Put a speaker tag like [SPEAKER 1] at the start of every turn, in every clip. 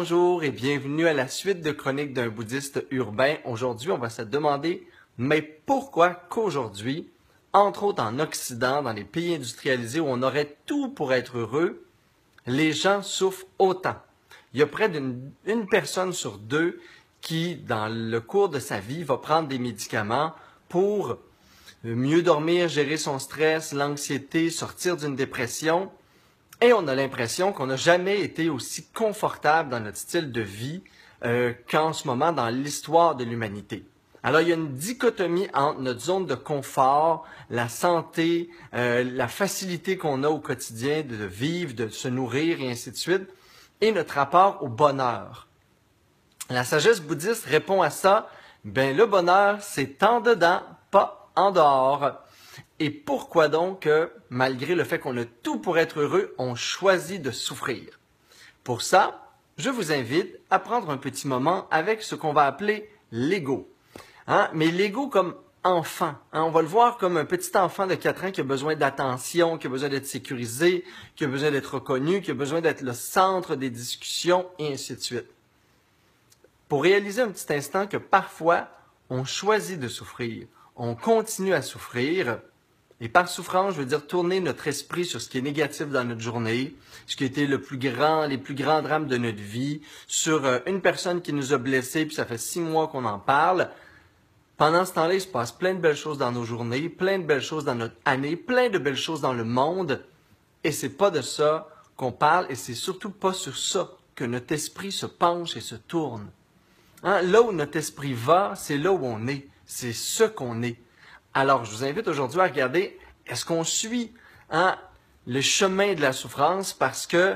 [SPEAKER 1] Bonjour et bienvenue à la suite de Chroniques d'un bouddhiste urbain. Aujourd'hui, on va se demander, mais pourquoi qu'aujourd'hui, entre autres en Occident, dans les pays industrialisés où on aurait tout pour être heureux, les gens souffrent autant? Il y a près d'une personne sur deux qui, dans le cours de sa vie, va prendre des médicaments pour mieux dormir, gérer son stress, l'anxiété, sortir d'une dépression. Et on a l'impression qu'on n'a jamais été aussi confortable dans notre style de vie qu'en ce moment dans l'histoire de l'humanité. Alors, il y a une dichotomie entre notre zone de confort, la santé, la facilité qu'on a au quotidien de vivre, de se nourrir et ainsi de suite, et notre rapport au bonheur. La sagesse bouddhiste répond à ça, ben le bonheur, c'est en dedans, pas en dehors. Et pourquoi donc, malgré le fait qu'on a tout pour être heureux, on choisit de souffrir? Pour ça, je vous invite à prendre un petit moment avec ce qu'on va appeler l'ego. Mais l'ego comme enfant. On va le voir comme un petit enfant de 4 ans qui a besoin d'attention, qui a besoin d'être sécurisé, qui a besoin d'être reconnu, qui a besoin d'être le centre des discussions, et ainsi de suite. Pour réaliser un petit instant que parfois, on choisit de souffrir, on continue à souffrir, et par souffrance, je veux dire tourner notre esprit sur ce qui est négatif dans notre journée, ce qui a été les plus grands drames de notre vie, sur une personne qui nous a blessés, puis ça fait 6 mois qu'on en parle. Pendant ce temps-là, il se passe plein de belles choses dans nos journées, plein de belles choses dans notre année, plein de belles choses dans le monde, et c'est pas de ça qu'on parle, et c'est surtout pas sur ça que notre esprit se penche et se tourne. Là où notre esprit va, c'est là où on est, c'est ce qu'on est. Alors, je vous invite aujourd'hui à regarder, est-ce qu'on suit le chemin de la souffrance parce que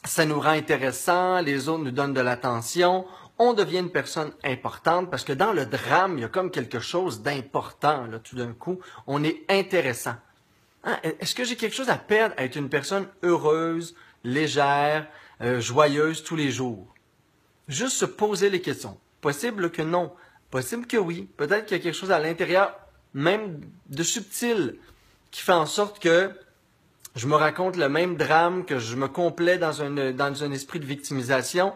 [SPEAKER 1] ça nous rend intéressant, les autres nous donnent de l'attention, on devient une personne importante parce que dans le drame, il y a comme quelque chose d'important, là, tout d'un coup, on est intéressant. Est-ce que j'ai quelque chose à perdre à être une personne heureuse, légère, joyeuse tous les jours? Juste se poser les questions. Possible que non. Possible que oui. Peut-être qu'il y a quelque chose à l'intérieur, même de subtil, qui fait en sorte que je me raconte le même drame, que je me complais dans un esprit de victimisation,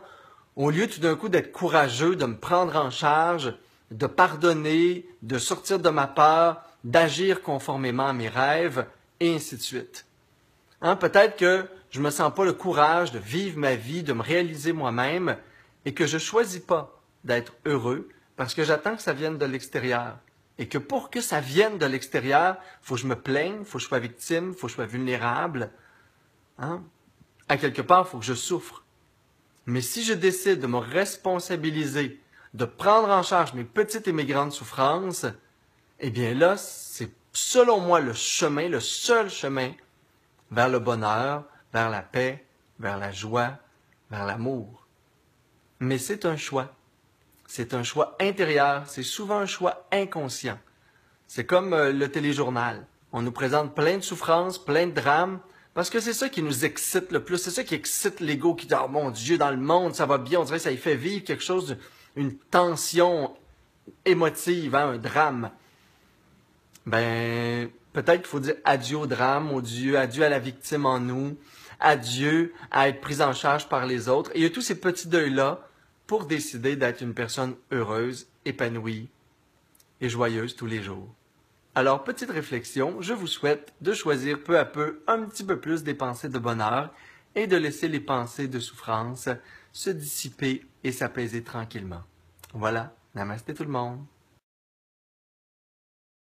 [SPEAKER 1] au lieu tout d'un coup d'être courageux, de me prendre en charge, de pardonner, de sortir de ma peur, d'agir conformément à mes rêves, et ainsi de suite. Peut-être que je ne me sens pas le courage de vivre ma vie, de me réaliser moi-même, et que je ne choisis pas d'être heureux parce que j'attends que ça vienne de l'extérieur. Et que pour que ça vienne de l'extérieur, il faut que je me plaigne, il faut que je sois victime, il faut que je sois vulnérable. À quelque part, il faut que je souffre. Mais si je décide de me responsabiliser, de prendre en charge mes petites et mes grandes souffrances, eh bien là, c'est selon moi le seul chemin vers le bonheur, vers la paix, vers la joie, vers l'amour. Mais c'est un choix. C'est un choix intérieur. C'est souvent un choix inconscient. C'est comme le téléjournal. On nous présente plein de souffrances, plein de drames, parce que c'est ça qui nous excite le plus. C'est ça qui excite l'ego qui dit « Oh mon Dieu, dans le monde, ça va bien. » On dirait que ça y fait vivre quelque chose, une tension émotive, un drame. Ben, peut-être qu'il faut dire adieu au drame, adieu à la victime en nous, adieu à être pris en charge par les autres. Et il y a tous ces petits deuils-là pour décider d'être une personne heureuse, épanouie et joyeuse tous les jours. Alors, petite réflexion, je vous souhaite de choisir peu à peu un petit peu plus des pensées de bonheur et de laisser les pensées de souffrance se dissiper et s'apaiser tranquillement. Voilà, namasté tout le monde.